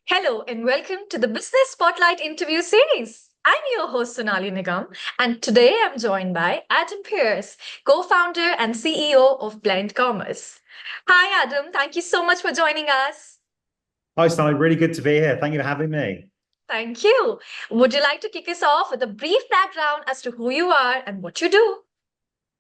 Hello and welcome to the Business Spotlight interview series. I'm your host Sonali Nigam, and today I'm joined by Adam Pearce, co-founder and CEO of Blend Commerce. Hi Adam, thank you so much for joining us. Hi, Sonali. Really good to be here. Thank you for having me. Thank you. Would you like to kick us off with a brief background as to who you are and what you do?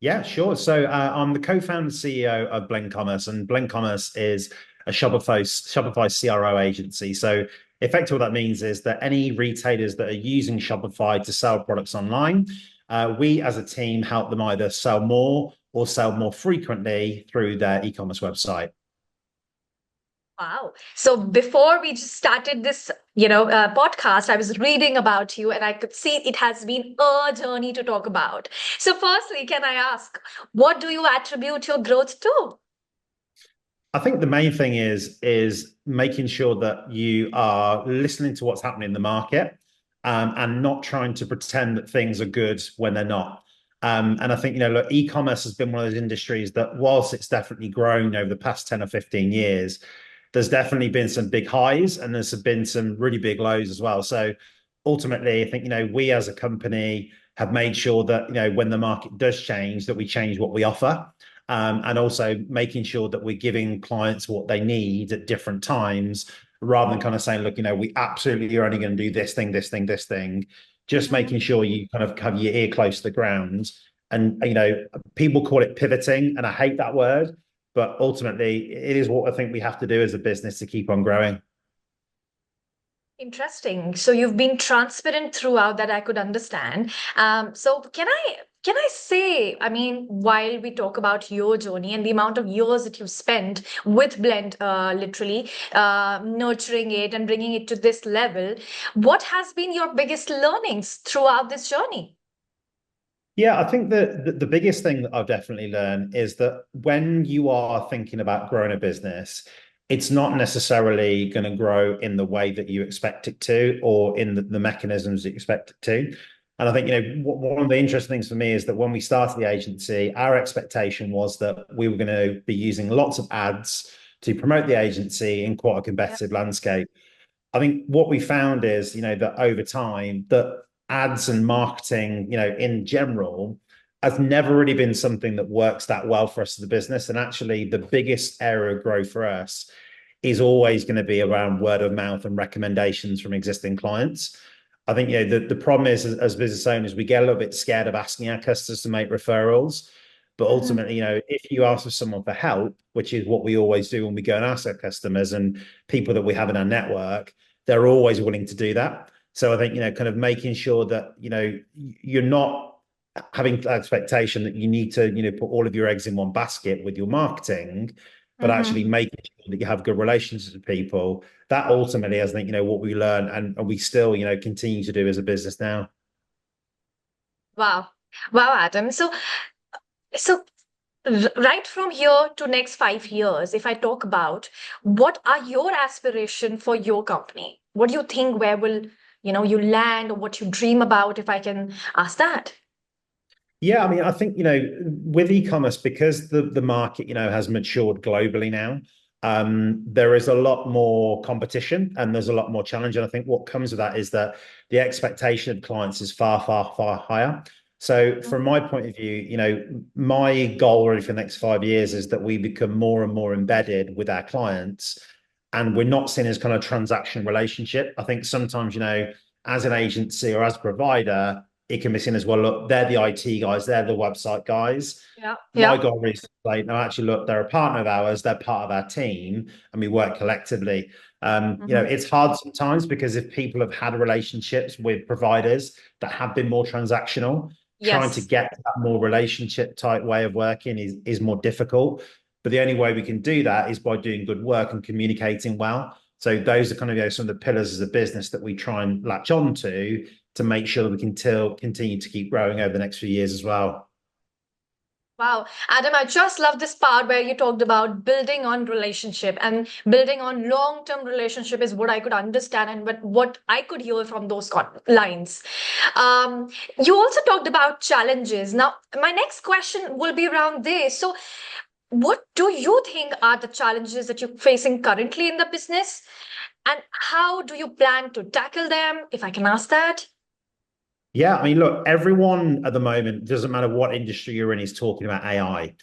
Yeah, sure. I'm the co-founder and CEO of Blend Commerce, and Blend Commerce is a Shopify CRO agency. So effectively, what that means is that any retailers that are using Shopify to sell products online, we as a team help them either sell more or sell more frequently through their e-commerce website. Wow. So before we just started this, podcast, I was reading about you and I could see it has been a journey to talk about. So firstly, can I ask, what do you attribute your growth to? I think the main thing is making sure that you are listening to what's happening in the market, and not trying to pretend that things are good when they're not. And I think, look, e-commerce has been one of those industries that, whilst it's definitely grown over the past 10 or 15 years, there's definitely been some big highs and there's been some really big lows as well. So ultimately, I think, we as a company have made sure that, when the market does change, that we change what we offer, and also making sure that we're giving clients what they need at different times, rather than kind of saying, look, we absolutely are only going to do this thing, this thing, this thing. Just Mhm. making sure you kind of have your ear close to the ground. And people call it pivoting, and I hate that word, but ultimately, it is what I think we have to do as a business to keep on growing. Interesting. So you've been transparent throughout that I could understand. So can I say, I mean, while we talk about your journey and the amount of years that you've spent with Blend, literally nurturing it and bringing it to this level, what has been your biggest learnings throughout this journey? Yeah, I think that the biggest thing that I've definitely learned is that when you are thinking about growing a business, it's not necessarily going to grow in the way that you expect it to, or in the mechanisms you expect it to. And I think, one of the interesting things for me is that when we started the agency, our expectation was that we were going to be using lots of ads to promote the agency in quite a Yeah. competitive landscape. I think what we found is, that over time, that ads and marketing, in general, has never really been something that works that well for us as a business. And actually, the biggest area of growth for us is always going to be around word of mouth and recommendations from existing clients. I think, the problem is, as business owners, we get a little bit scared of asking our customers to make referrals. But Mhm. ultimately, if you ask for someone for help, which is what we always do when we go and ask our customers and people that we have in our network, they're always willing to do that. So I think, kind of making sure that, you're not having the expectation that you need to, put all of your eggs in one basket with your marketing, but actually Mhm. making sure that you have good relationships with people. That ultimately, I think, what we learn, and we still, continue to do as a business now. Wow. Wow, Adam. So right from here to next 5 years, if I talk about what are your aspiration for your company? What do you think where will you land or what you dream about, if I can ask that? Yeah, I mean, I think, with e-commerce, because the market, has matured globally now, there is a lot more competition and there's a lot more challenge. And I think what comes with that is that the expectation of clients is far, far, far higher. So from Mhm. my point of view, my goal really for the next 5 years is that we become more and more embedded with our clients, and we're not seen as kind of transaction relationship. I think sometimes, as an agency or as a provider, it can be seen as, well, look, they're the IT guys, they're the website guys. Yeah, My yeah. goal is to say, no, actually, look, they're a partner of ours, they're part of our team, and we work collectively. Mhm. It's hard sometimes because if people have had relationships with providers that have been more transactional, trying to Yes. get that more relationship type way of working is more difficult. But the only way we can do that is by doing good work and communicating well. So those are kind of, some of the pillars as a business that we try and latch on to make sure that we can continue to keep growing over the next few years as well. Wow, Adam, I just love this part where you talked about building on relationship and building on long-term relationship is what I could understand and what I could hear from those lines. You also talked about challenges. Now, my next question will be around this. So, what do you think are the challenges that you're facing currently in the business? And how do you plan to tackle them, if I can ask that? Yeah, I mean, look, everyone at the moment, doesn't matter what industry you're in, is talking about AI.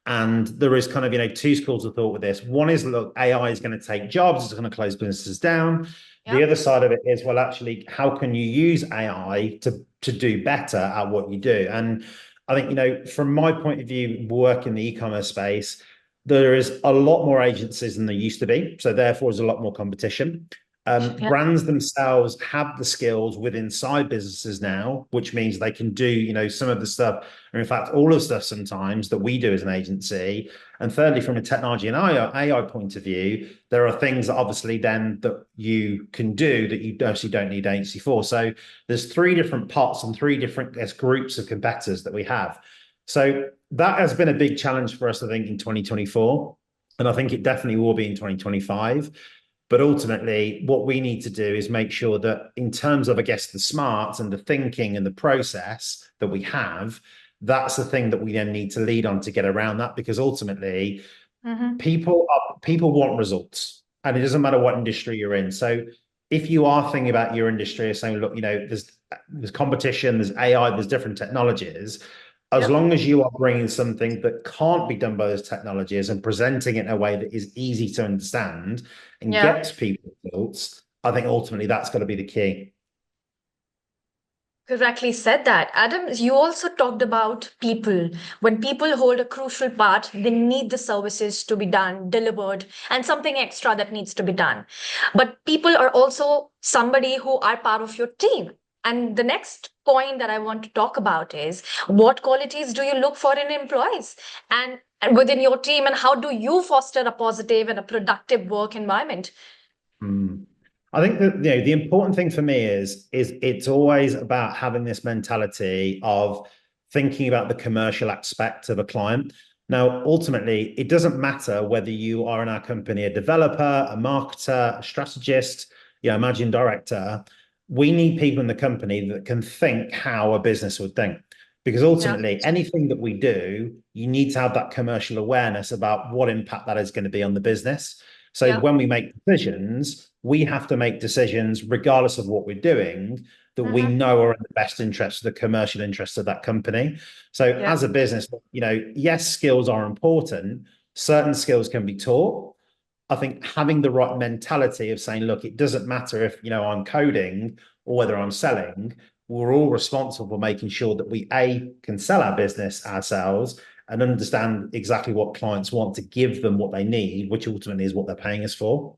And there is kind of, two schools of thought with this. One is, look, AI is going to take jobs, it's going to close businesses down. The Yeah, other side of it is, well, actually, how can you use AI to do better at what you do? And I think, from my point of view, work in the e-commerce space, there is a lot more agencies than there used to be. So therefore, there's a lot more competition. yeah, Brands themselves have the skills within inside businesses now, which means they can do, some of the stuff, or in fact, all of the stuff sometimes that we do as an agency. And thirdly, from a technology and AI point of view, there are things that obviously then that you can do that you actually don't need agency for. So there's three different pots and three different, I guess, groups of competitors that we have. So that has been a big challenge for us, I think, in 2024. And I think it definitely will be in 2025. But ultimately, what we need to do is make sure that in terms of, I guess, the smarts and the thinking and the process that we have, that's the thing that we then need to lead on to get around that. Because ultimately, mm-hmm. people want results, and it doesn't matter what industry you're in. So if you are thinking about your industry, saying, look, there's competition, there's AI, there's different technologies, as Yep, long as you are bringing something that can't be done by those technologies and presenting it in a way that is easy to understand and yeah. gets people results, I think ultimately that's got to be the key. Correctly said that. Adam, you also talked about people. When people hold a crucial part, they need the services to be done, delivered, and something extra that needs to be done. But people are also somebody who are part of your team. And the next point that I want to talk about is what qualities do you look for in employees and within your team, and how do you foster a positive and a productive work environment? Mm. I think that the important thing for me is it's always about having this mentality of thinking about the commercial aspect of a client. Now, ultimately, it doesn't matter whether you are in our company a developer, a marketer, a strategist, managing director. We need people in the company that can think how a business would think. Because Yeah, ultimately, anything that we do, you need to have that commercial awareness about what impact that is going to be on the business. So yeah, when we make decisions, we have to make decisions regardless of what we're doing that we hmm, know are in the best interest of the commercial interests of that company. So yeah, as a business, yes, skills are important. Certain skills can be taught. I think having the right mentality of saying, look, it doesn't matter if, I'm coding or whether I'm selling, we're all responsible for making sure that we, A, can sell our business ourselves and understand exactly what clients want to give them what they need, which ultimately is what they're paying us for.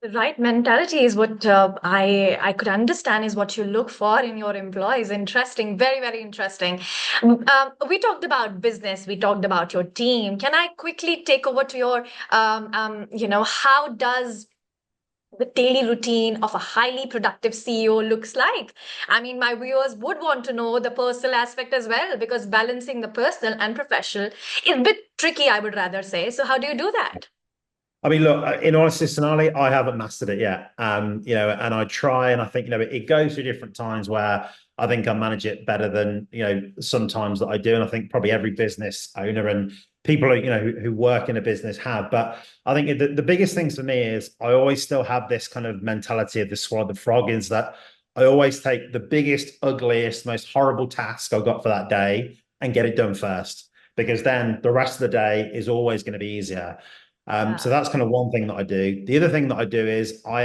the right mentality is what I could understand is what you look for in your employees. Interesting, very very interesting. We talked about business, we talked about your team. Can I quickly take over to your how does the daily routine of a highly productive CEO looks like? I mean, my viewers would want to know the personal aspect as well because balancing the personal and professional is a bit tricky, I would rather say. So, how do you do that? I mean, look, in honesty, Sonali, I haven't mastered it yet. And I try, and I think, it goes through different times where I think I manage it better than, sometimes that I do. And I think probably every business owner and people, who work in a business have. But I think the biggest things for me is I always still have this kind of mentality of the swallow the frog is that I always take the biggest, ugliest, most horrible task I've got for that day and get it done first, because then the rest of the day is always going to be easier. So Yeah. that's kind of one thing that I do. The other thing that I do is I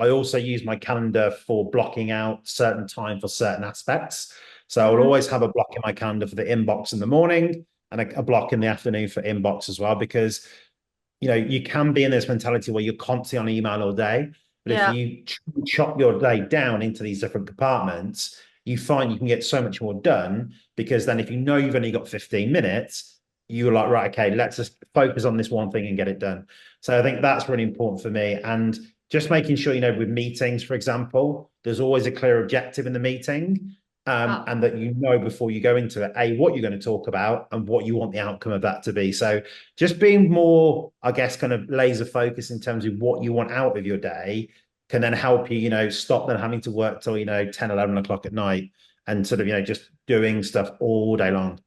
also use my calendar for blocking out certain time for certain aspects. So I'll Hmm. always have a block in my calendar for the inbox in the morning and a block in the afternoon for inbox as well, because you can be in this mentality where you're constantly on email all day. But if Yeah. you chop your day down into these different compartments, you find you can get so much more done, because then if you know you've only got 15 minutes, you're like, right, okay, let's just focus on this one thing and get it done. So I think that's really important for me. And just making sure, with meetings, for example, there's always a clear objective in the meeting. Wow. And that before you go into it, A, what you're going to talk about and what you want the outcome of that to be. So just being more, I guess, kind of laser focused in terms of what you want out of your day can then help you, stop then having to work till, 10, 11 o'clock at night and sort of, just doing stuff all day long.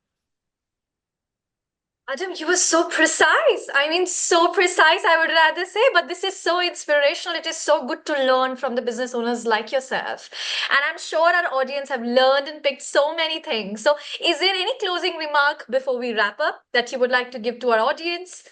Adam, you were so precise. I mean, so precise, I would rather say, but this is so inspirational. It is so good to learn from the business owners like yourself. And I'm sure our audience have learned and picked so many things. So, is there any closing remark before we wrap up that you would like to give to our audience?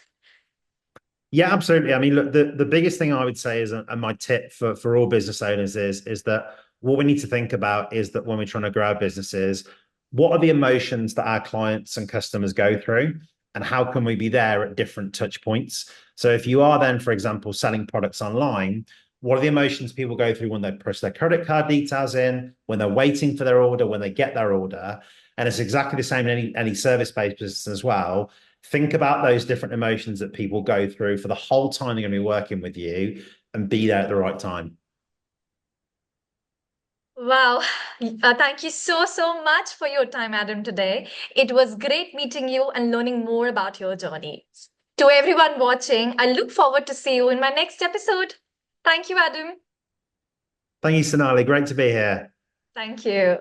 Yeah, absolutely. I mean, look, the biggest thing I would say is, and my tip for all business owners is that what we need to think about is that when we're trying to grow our businesses, what are the emotions that our clients and customers go through, and how can we be there at different touch points? So if you are then, for example, selling products online, what are the emotions people go through when they push their credit card details in, when they're waiting for their order, when they get their order? And it's exactly the same in any service-based business as well. Think about those different emotions that people go through for the whole time they're going to be working with you, and be there at the right time. Wow. Thank you so, so much for your time, Adam, today. It was great meeting you and learning more about your journey. To everyone watching, I look forward to see you in my next episode. Thank you, Adam. Thank you, Sonali. Great to be here. Thank you.